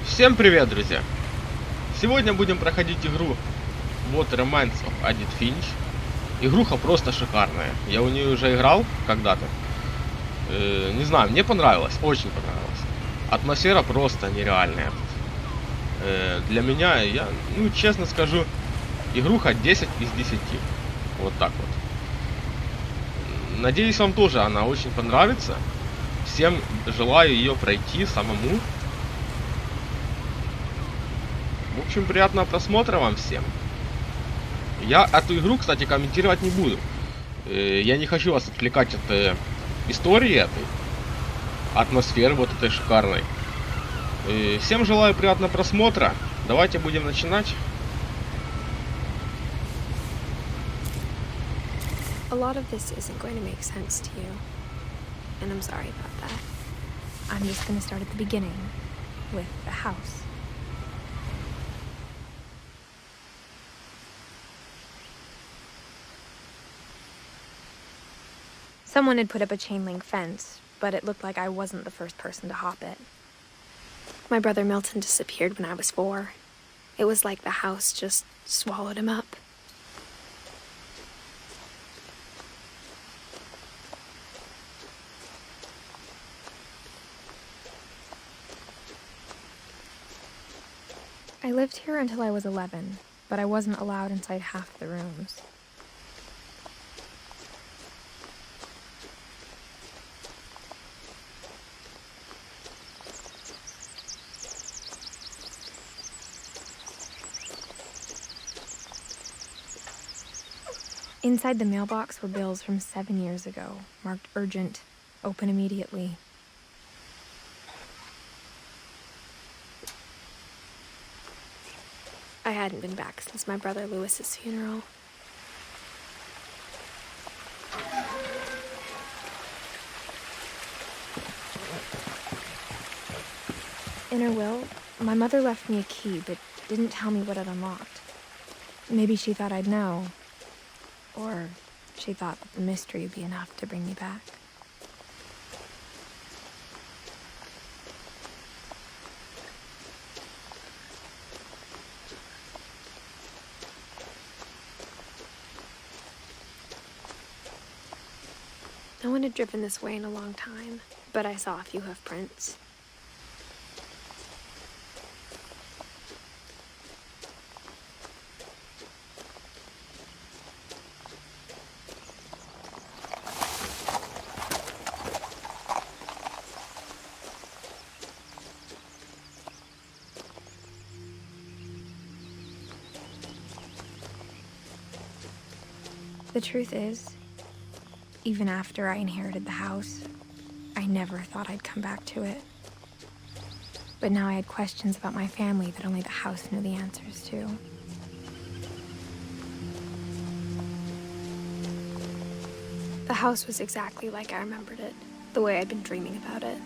Всем привет, друзья! Сегодня будем проходить игру вот Romance of Эдит Финч. Игруха просто шикарная. Я у нее уже играл когда-то. Не знаю, мне понравилось, очень понравилось. Атмосфера просто нереальная. Для меня, честно скажу, игруха 10 из 10. Вот так вот. Надеюсь, вам тоже она очень понравится. Всем желаю ее пройти самому. В общем, приятного просмотра вам всем. Я эту игру, кстати, комментировать не буду. Я не хочу вас отвлекать от истории этой, атмосферы вот этой шикарной. Всем желаю приятного просмотра. Давайте будем начинать. A lot of this isn't going to make sense to you, and I'm sorry about that. I'm just going to start at the beginning, with the house. Someone had put up a chain link fence, but it looked like I wasn't the first person to hop it. My brother Milton disappeared when I was 4. It was like the house just swallowed him up. I lived here until I was 11, but I wasn't allowed inside half the rooms. Inside the mailbox were bills from 7 years ago, marked urgent, open immediately. I hadn't been back since my brother Lewis's funeral. In her will, my mother left me a key, but didn't tell me what it unlocked. Maybe she thought I'd know. Or she thought that the mystery would be enough to bring me back. No one had driven this way in a long time, but I saw a few hoof prints. The truth is, even after I inherited the house, I never thought I'd come back to it. But now I had questions about my family that only the house knew the answers to. The house was exactly like I remembered it, the way I'd been dreaming about it.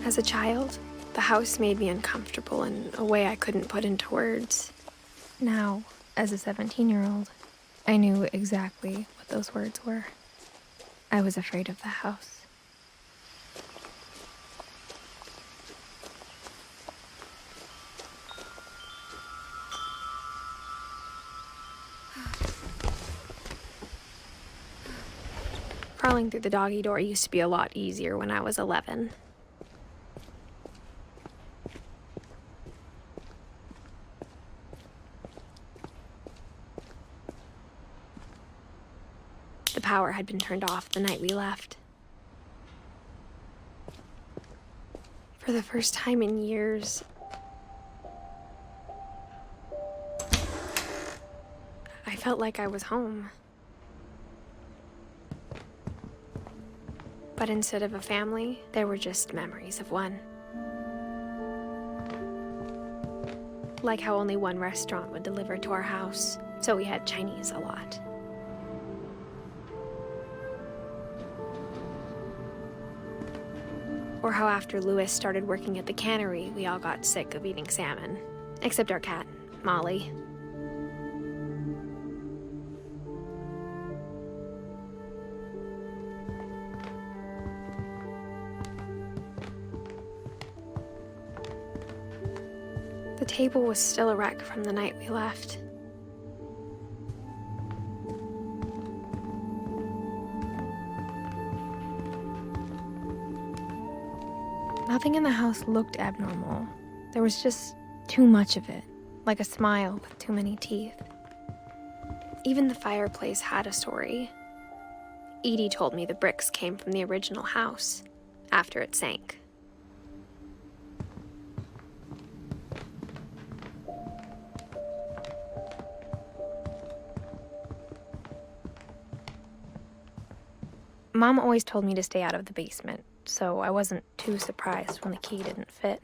As a child, the house made me uncomfortable in a way I couldn't put into words. Now, as a 17-year-old, I knew exactly what those words were. I was afraid of the house. Crawling through the doggy door used to be a lot easier when I was 11. The power had been turned off the night we left. For the first time in years, I felt like I was home. But instead of a family, there were just memories of one. Like how only one restaurant would deliver to our house, so we had Chinese a lot. Or how after Lewis started working at the cannery, we all got sick of eating salmon. Except our cat, Molly. The table was still a wreck from the night we left. Nothing in the house looked abnormal. There was just too much of it, like a smile with too many teeth. Even the fireplace had a story. Edie told me the bricks came from the original house, after it sank. Mom always told me to stay out of the basement, so I wasn't too surprised when the key didn't fit.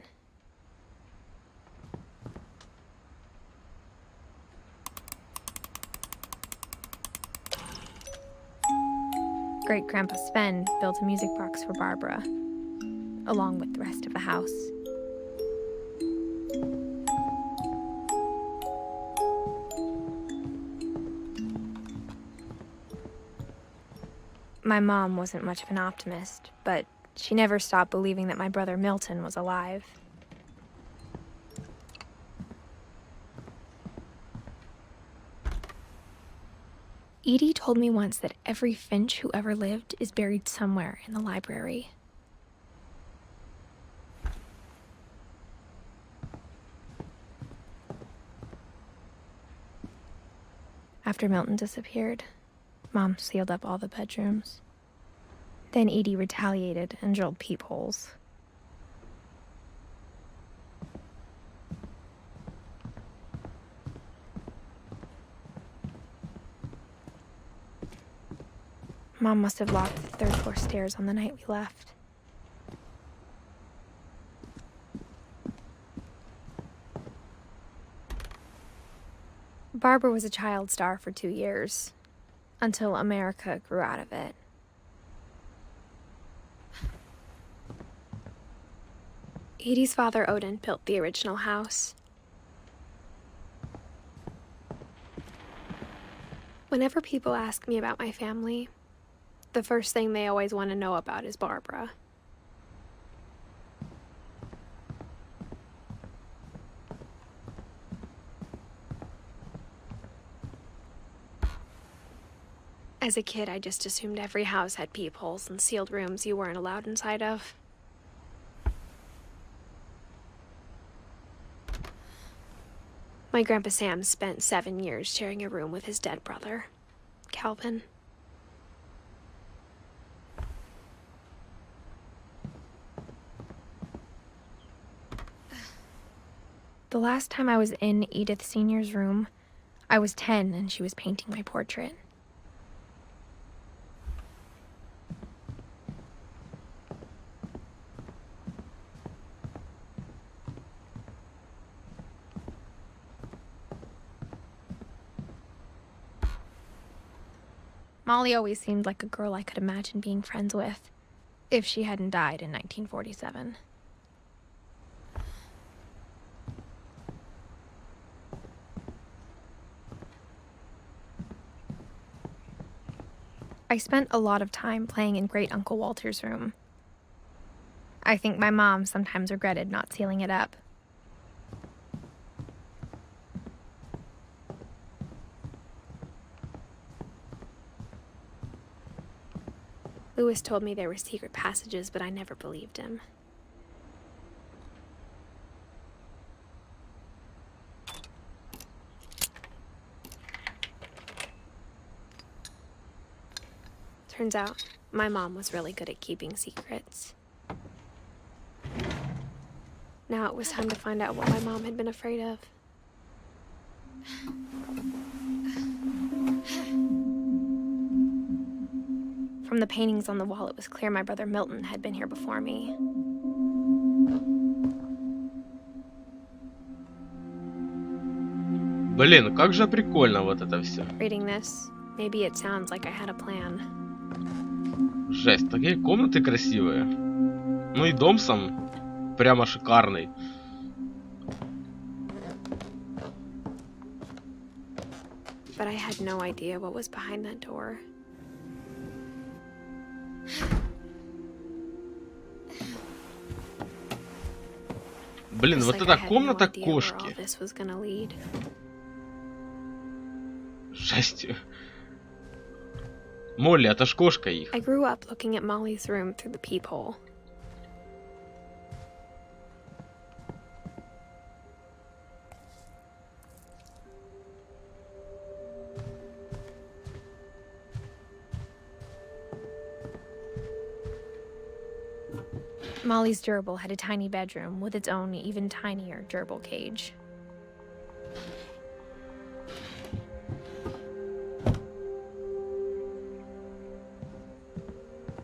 Great-Grandpa Sven built a music box for Barbara, along with the rest of the house. My mom wasn't much of an optimist, but she never stopped believing that my brother Milton was alive. Edie told me once that every Finch who ever lived is buried somewhere in the library. After Milton disappeared, Mom sealed up all the bedrooms. Then Edie retaliated and drilled peepholes. Mom must have locked the third-floor stairs on the night we left. Barbara was a child star for 2 years, until America grew out of it. Edie's father, Odin, built the original house. Whenever people ask me about my family, the first thing they always want to know about is Barbara. As a kid, I just assumed every house had peepholes and sealed rooms you weren't allowed inside of. My Grandpa Sam spent 7 years sharing a room with his dead brother, Calvin. The last time I was in Edith Sr.'s room, I was 10 and she was painting my portrait. Molly always seemed like a girl I could imagine being friends with, if she hadn't died in 1947. I spent a lot of time playing in Great Uncle Walter's room. I think my mom sometimes regretted not sealing it up. Lewis told me there were secret passages, but I never believed him. Turns out, my mom was really good at keeping secrets. Now it was time to find out what my mom had been afraid of. From the paintings on the wall, it was clear my brother Milton had been here before me. Блин, как же прикольно вот это все. Reading this, maybe it sounds like I had a plan. Жесть, такие комнаты красивые. Ну и дом сам прямо шикарный. But I had no idea what was behind that door. Блин, вот эта комната кошки. Жесть. Молли, это ж кошка их. I grew up looking at Molly's room through the peephole. Molly's gerbil had a tiny bedroom with its own even tinier gerbil cage.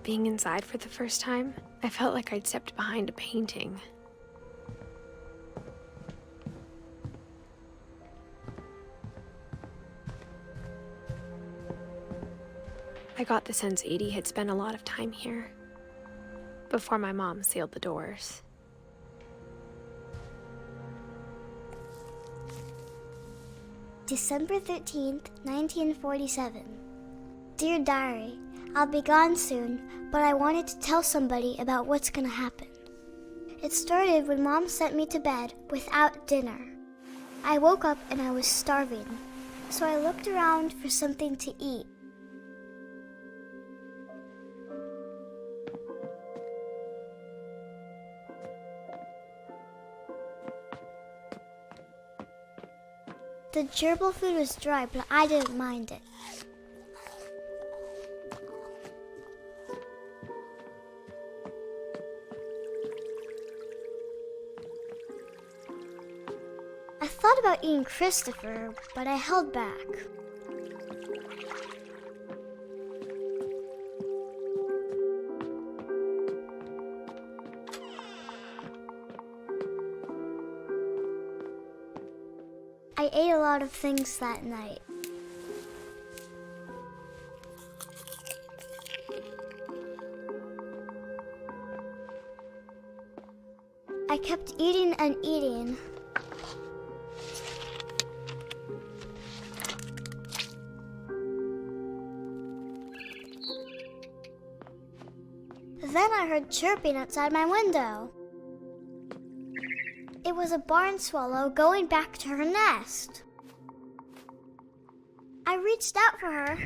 Being inside for the first time, I felt like I'd stepped behind a painting. I got the sense Edie had spent a lot of time here, before my mom sealed the doors. December 13th, 1947. Dear Diary, I'll be gone soon, but I wanted to tell somebody about what's gonna happen. It started when Mom sent me to bed without dinner. I woke up and I was starving, so I looked around for something to eat. The gerbil food was dry, but I didn't mind it. I thought about eating Christopher, but I held back. I ate a lot of things that night. I kept eating and eating. Then I heard chirping outside my window. It was a barn swallow going back to her nest. I reached out for her.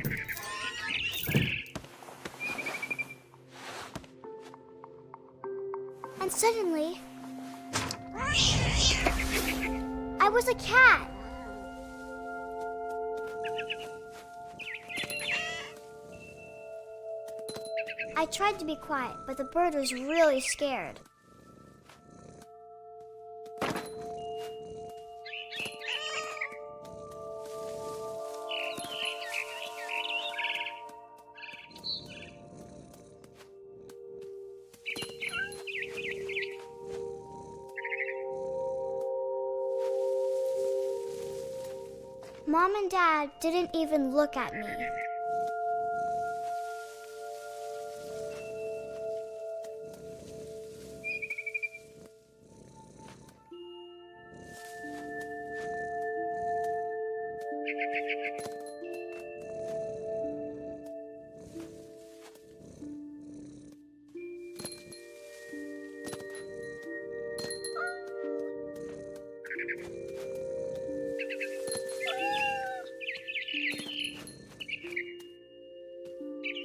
And suddenly, I was a cat. I tried to be quiet, but the bird was really scared. Mom and Dad didn't even look at me.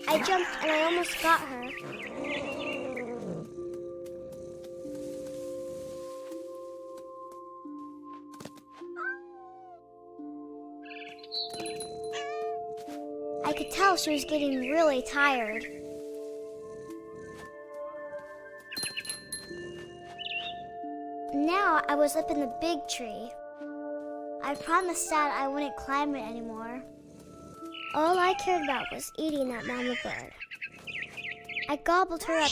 I jumped and I almost got her. I could tell she was getting really tired. Now I was up in the big tree. I promised Dad I wouldn't climb it anymore. All I cared about was eating that mama bird. I gobbled her up.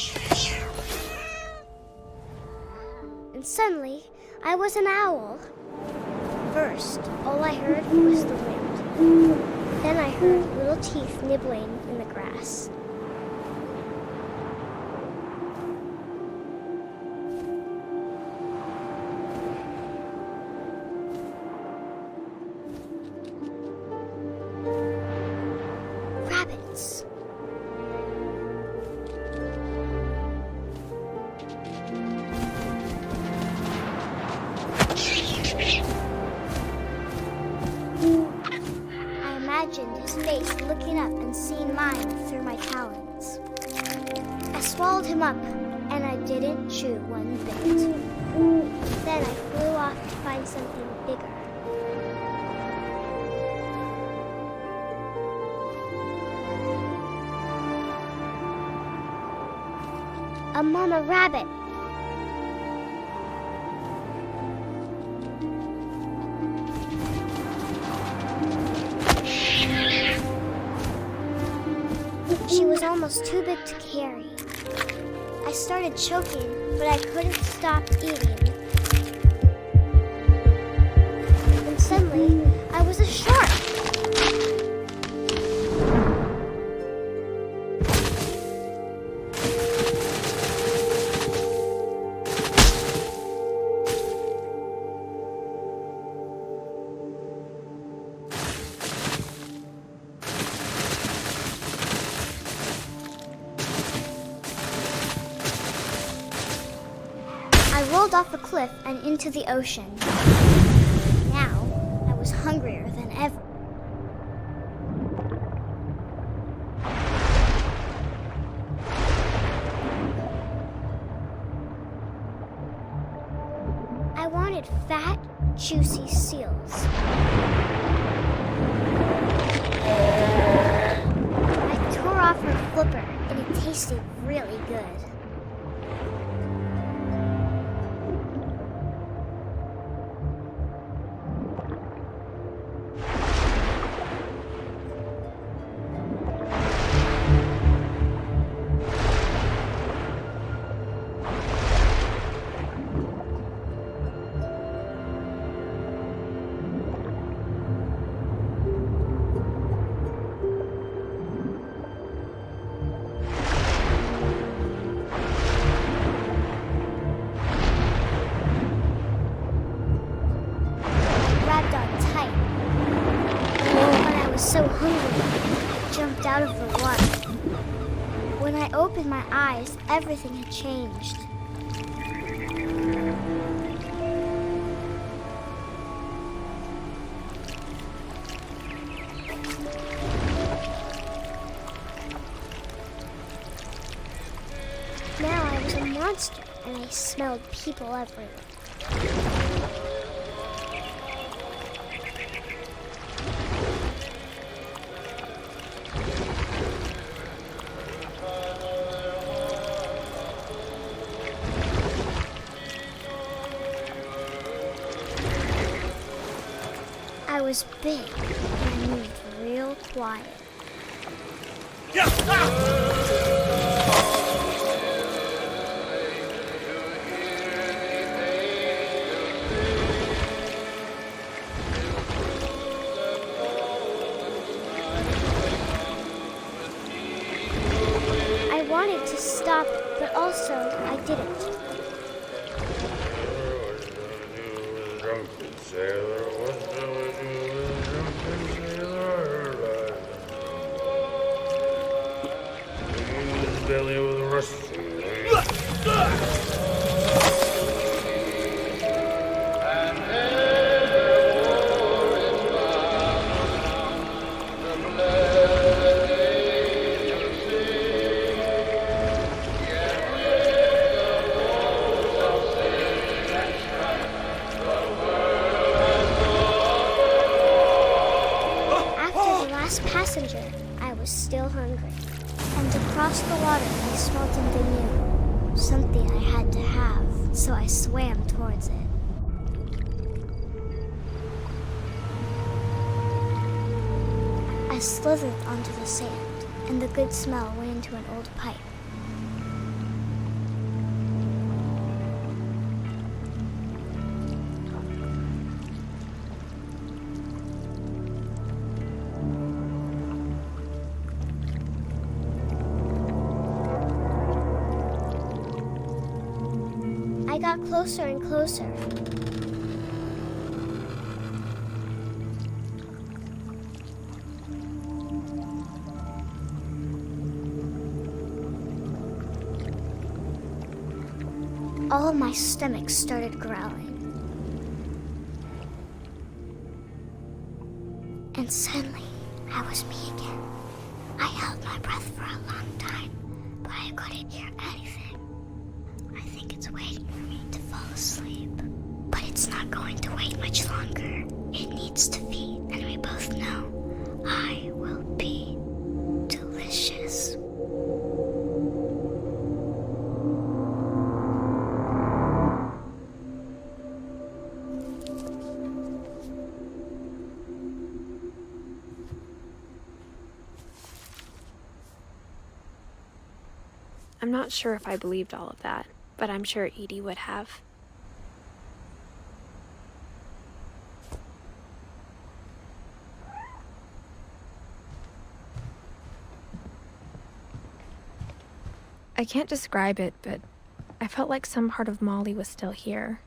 And suddenly, I was an owl. First, all I heard was the wind. Then I heard little teeth nibbling in the grass. imagined his face looking up and seeing mine through my talons. I swallowed him up, and I didn't chew one bit. Then I flew off to find something bigger. A mama rabbit. She was almost too big to carry. I started choking, but I couldn't stop eating. And suddenly, I was a shark. I rolled off the cliff and into the ocean. Now, I was hungrier than ever. I wanted fat, juicy seals. I tore off her flipper, and it tasted really good. So hungry, I jumped out of the water. When I opened my eyes, everything had changed. Now I was a monster, and I smelled people everywhere. I was big, and I moved real quiet. I wanted to stop, but also I didn't. Passenger, I was still hungry. And across the water, I smelled something new. Something I had to have, so I swam towards it. I slithered onto the sand, and the good smell went into an old pipe. I got closer and closer. All of my stomach started growling. And suddenly, I was me again. I held my breath for a long time, but I couldn't hear anything. I think it's waiting for me to fall asleep. But it's not going to wait much longer. It needs to feed, and we both know I will be delicious. I'm not sure if I believed all of that, but I'm sure Edie would have. I can't describe it, but I felt like some part of Molly was still here.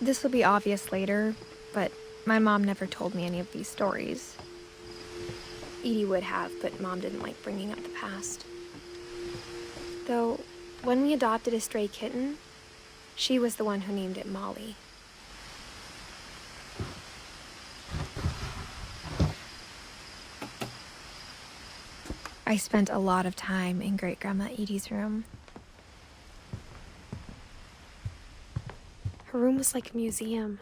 This will be obvious later, but my mom never told me any of these stories. Edie would have, but Mom didn't like bringing up the past. Though, when we adopted a stray kitten, she was the one who named it Molly. I spent a lot of time in Great-Grandma Edie's room. Her room was like a museum.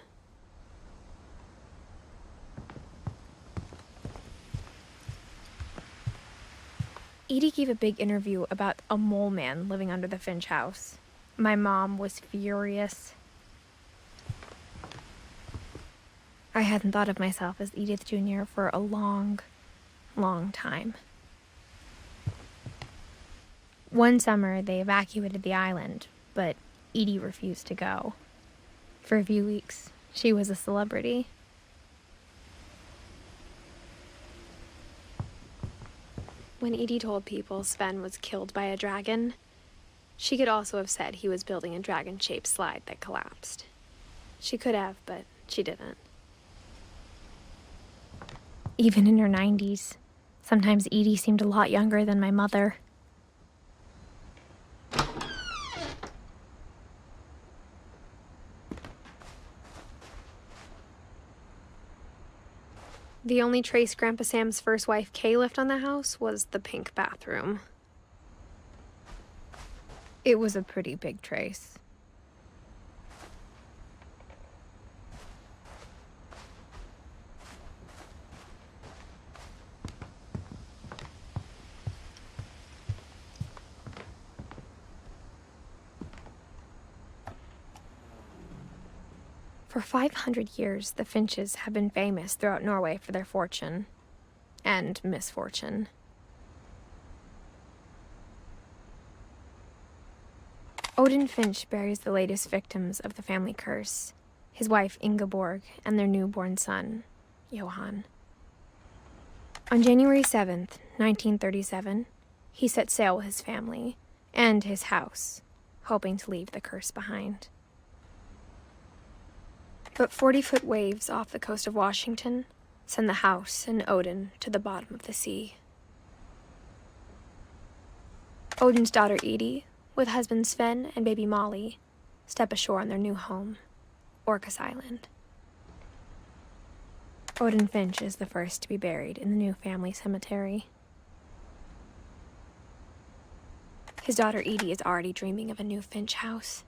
Edie gave a big interview about a mole man living under the Finch house. My mom was furious. I hadn't thought of myself as Edith Jr. for a long, long time. One summer, they evacuated the island, but Edie refused to go. For a few weeks, she was a celebrity. When Edie told people Sven was killed by a dragon, she could also have said he was building a dragon-shaped slide that collapsed. She could have, but she didn't. Even in her 90s, sometimes Edie seemed a lot younger than my mother. The only trace Grandpa Sam's first wife, Kay, left on the house was the pink bathroom. It was a pretty big trace. For 500 years, the Finches have been famous throughout Norway for their fortune and misfortune. Odin Finch buries the latest victims of the family curse, his wife Ingeborg and their newborn son, Johan. On January 7th, 1937, he set sail with his family and his house, hoping to leave the curse behind. But 40-foot waves off the coast of Washington send the house and Odin to the bottom of the sea. Odin's daughter Edie, with husband Sven and baby Molly, step ashore on their new home, Orcas Island. Odin Finch is the first to be buried in the new family cemetery. His daughter Edie is already dreaming of a new Finch house.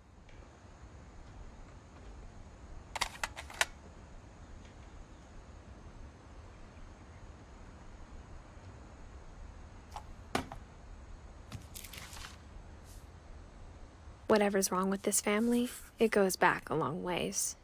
Whatever's wrong with this family, it goes back a long ways.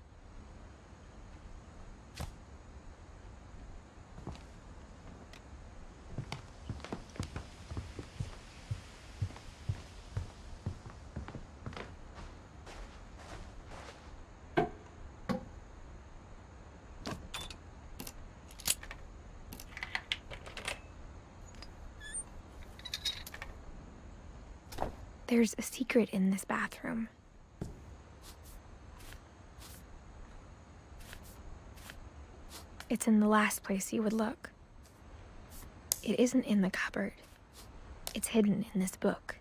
There's a secret in this bathroom. It's in the last place you would look. It isn't in the cupboard. It's hidden in this book.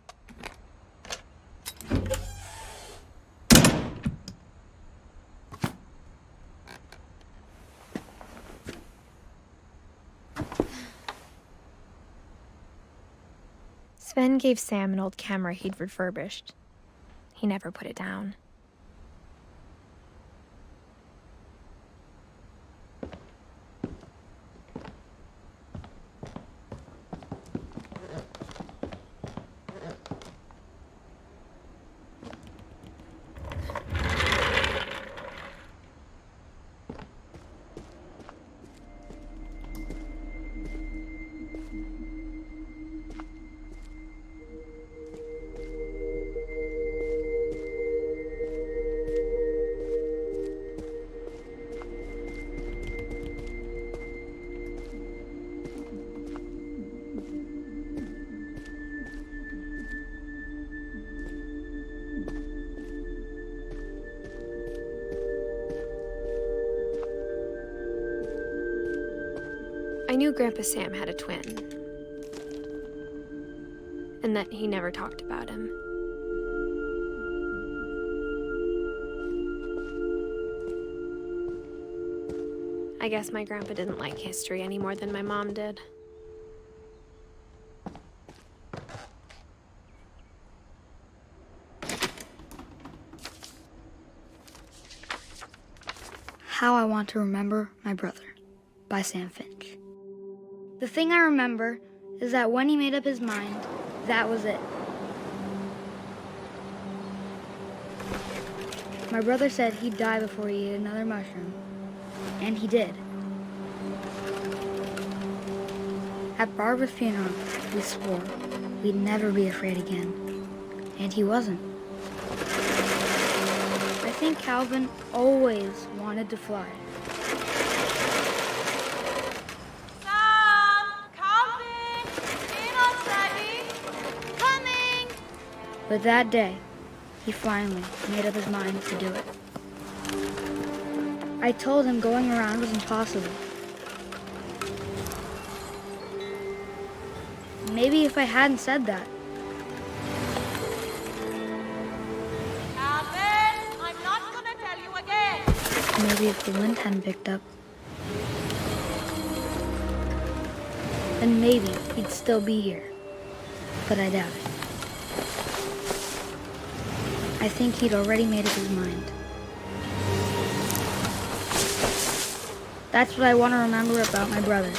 Sven gave Sam an old camera he'd refurbished. He never put it down. I knew Grandpa Sam had a twin, and that he never talked about him. I guess my grandpa didn't like history any more than my mom did. How I Want to Remember My Brother by Sam Finch. The thing I remember is that when he made up his mind, that was it. My brother said he'd die before he ate another mushroom, and he did. At Barbara's funeral, we swore we'd never be afraid again, and he wasn't. I think Calvin always wanted to fly. But that day, he finally made up his mind to do it. I told him going around was impossible. Maybe if I hadn't said that. Alvin, I'm not gonna tell you again. Maybe if the wind hadn't picked up. Then maybe he'd still be here. But I doubt it. I think he'd already made up his mind. That's what I want to remember about my brother.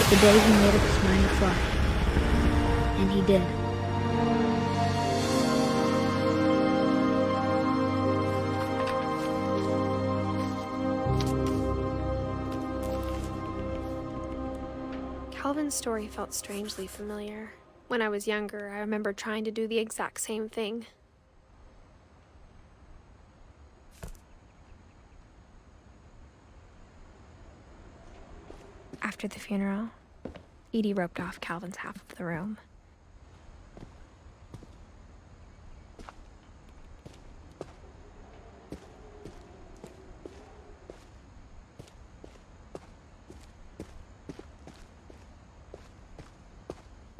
The day he made up his mind to fly. And he did. Calvin's story felt strangely familiar. When I was younger, I remember trying to do the exact same thing. After the funeral, Edie roped off Calvin's half of the room.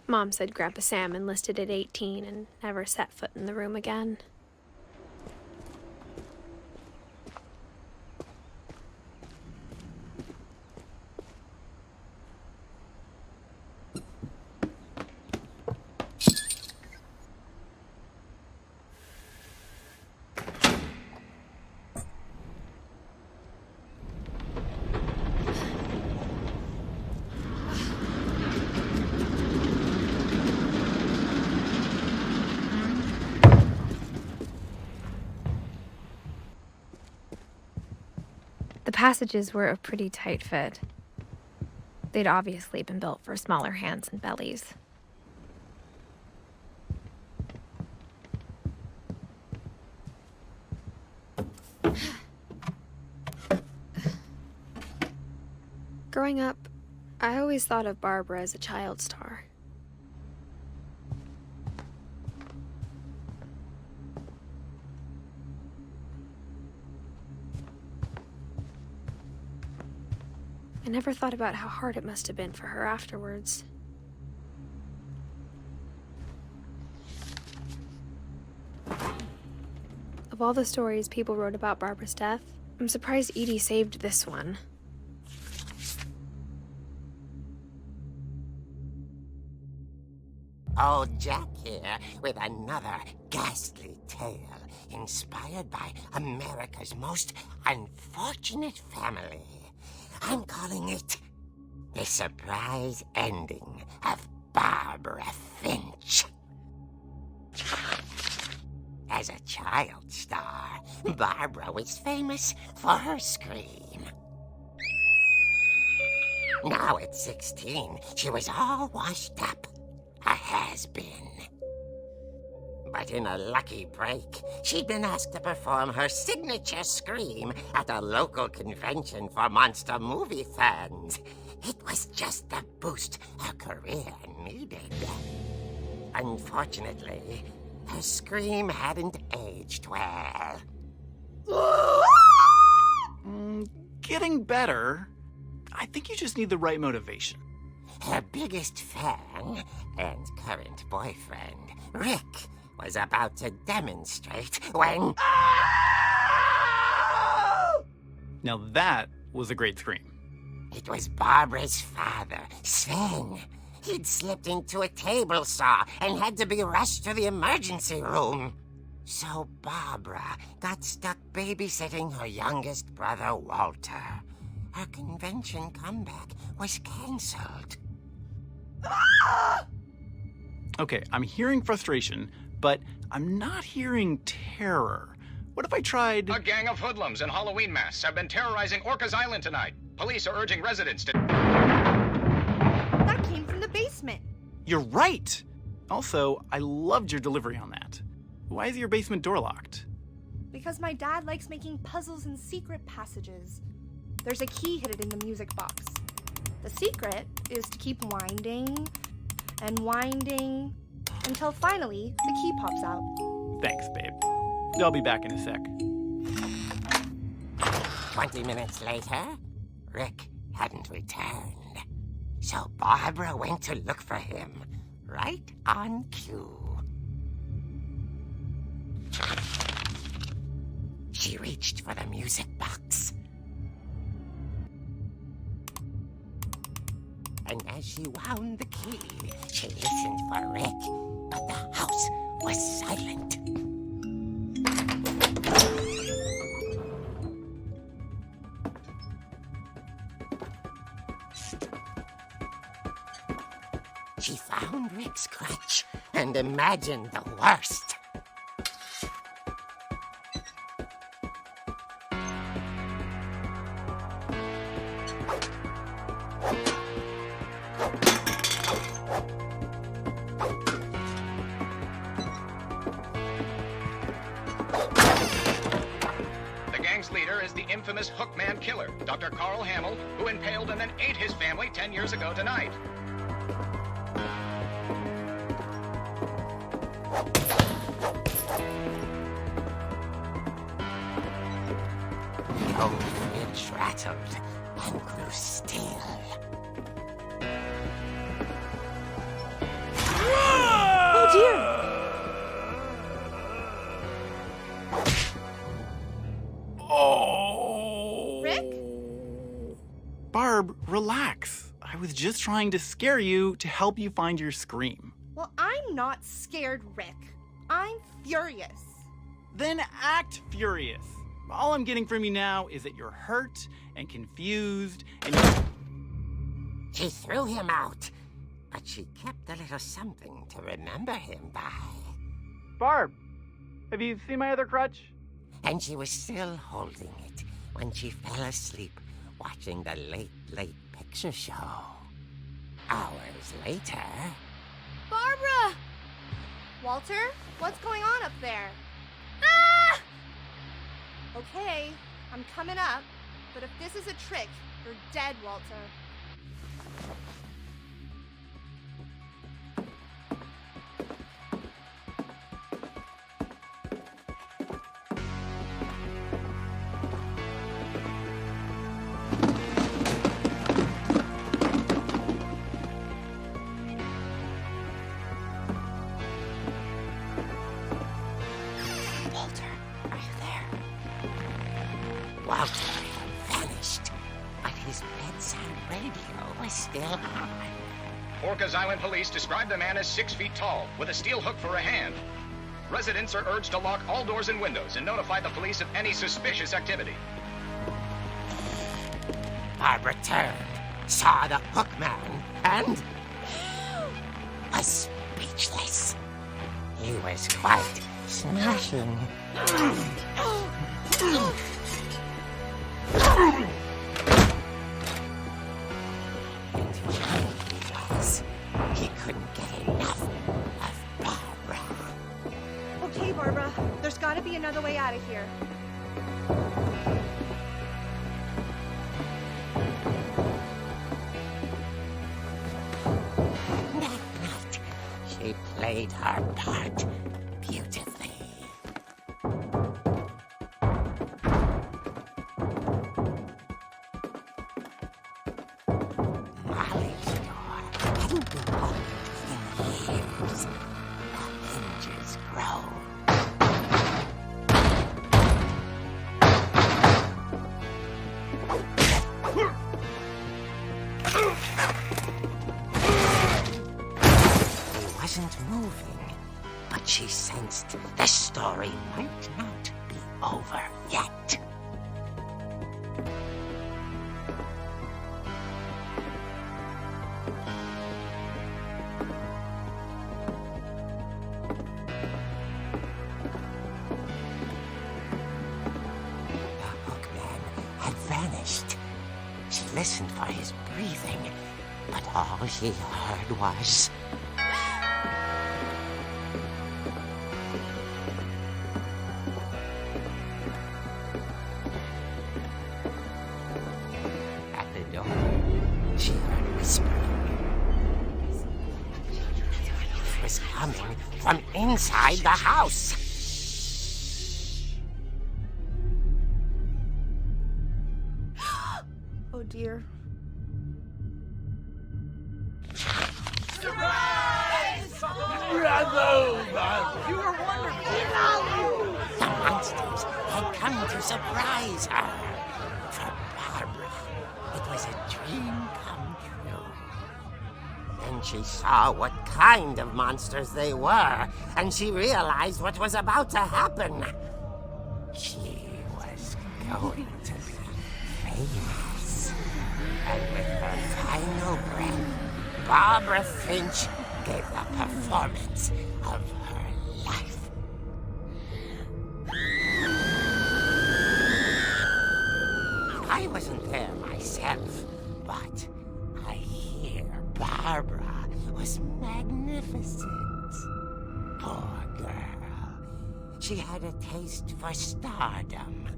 Mom said Grandpa Sam enlisted at 18 and never set foot in the room again. The passages were a pretty tight fit. They'd obviously been built for smaller hands and bellies. Growing up, I always thought of Barbara as a child star. I never thought about how hard it must have been for her afterwards. Of all the stories people wrote about Barbara's death, I'm surprised Edie saved this one. Old Jack here with another ghastly tale inspired by America's most unfortunate family. I'm calling it The Surprise Ending of Barbara Finch. As a child star, Barbara was famous for her scream. Now at 16, she was all washed up. A has-been. But in a lucky break, she'd been asked to perform her signature scream at a local convention for monster movie fans. It was just the boost her career needed. Unfortunately, her scream hadn't aged well. Getting better. I think you just need the right motivation. Her biggest fan and current boyfriend, Rick, was about to demonstrate when... Now that was a great scream. It was Barbara's father, Sven. He'd slipped into a table saw and had to be rushed to the emergency room. So Barbara got stuck babysitting her youngest brother, Walter. Her convention comeback was cancelled. Okay, I'm hearing frustration, but I'm not hearing terror. What if I tried... A gang of hoodlums in Halloween masks have been terrorizing Orcas Island tonight. Police are urging residents to... That came from the basement. You're right! Also, I loved your delivery on that. Why is your basement door locked? Because my dad likes making puzzles and secret passages. There's a key hidden in the music box. The secret is to keep winding and winding until finally the key pops out. Thanks, babe. I'll be back in a sec. 20 minutes later, Rick hadn't returned. So Barbara went to look for him, right on cue. She reached for the music box. And as she wound the key, she listened for Rick, but the house was silent. She found Rick's crutch and imagined the worst. Infamous Hookman killer, Dr. Carl Hamill, who impaled and then ate his family 10 years ago tonight. The old fridge rattled and grew still. Oh dear! Barb, relax. I was just trying to scare you to help you find your scream. Well, I'm not scared, Rick. I'm furious. Then act furious. All I'm getting from you now is that you're hurt and confused and She threw him out, but she kept a little something to remember him by. Barb, have you seen my other crutch? And she was still holding it when she fell asleep watching the late picture show. Hours later... Barbara! Walter, what's going on up there? Ah! Okay, I'm coming up, but if this is a trick, you're dead, Walter. bedside radio was still on. Orcas Island police describe the man as 6 feet tall, with a steel hook for a hand. Residents are urged to lock all doors and windows and notify the police of any suspicious activity. Barbara turned, saw the hook man, and was speechless. He was quite smashing. He couldn't get enough of Barbara. Okay, Barbara, there's gotta be another way out of here. That night, she played her part beautifully. Molly's door hadn't been opened in years. The hinges groaned. He wasn't moving, but she sensed the story might not be over yet. The hookman had vanished. She listened for his breathing, but all she heard was... At the door, she heard whispering. It was coming from inside the house. Oh dear. The monsters had come to surprise her. For Barbara, it was a dream come true. Then she saw what kind of monsters they were, and she realized what was about to happen. She was going to be famous. And with her final breath, Barbara Finch gave the performance of her life. I wasn't there myself, but I hear Barbara was magnificent. Poor girl. She had a taste for stardom.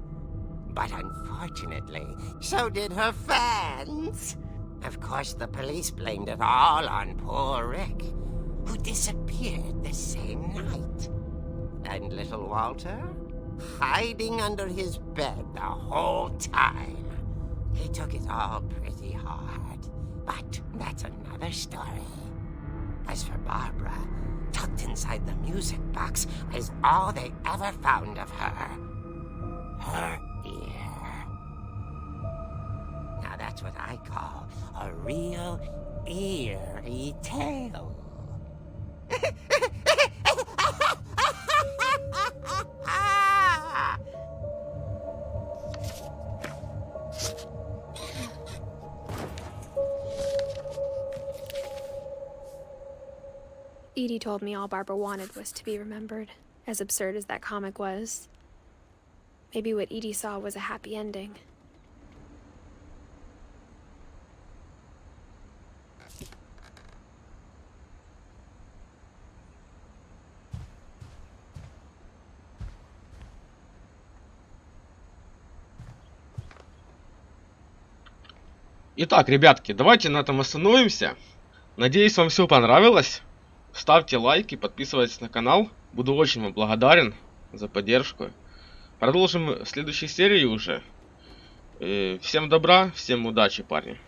But unfortunately, so did her fans. Of course, the police blamed it all on poor Rick, who disappeared the same night. And little Walter, hiding under his bed the whole time. He took it all pretty hard, but that's another story. As for Barbara, tucked inside the music box is all they ever found of her. Her ear. Now that's what I call a real eerie tale. Edie told me all Barbara wanted was to be remembered, as absurd as that comic was. Maybe what Edie saw was a happy ending. Итак, ребятки, давайте на этом остановимся. Надеюсь, вам все понравилось. Ставьте лайки, подписывайтесь на канал. Буду очень вам благодарен за поддержку. Продолжим в следующей серии уже. Всем добра, всем удачи, парни.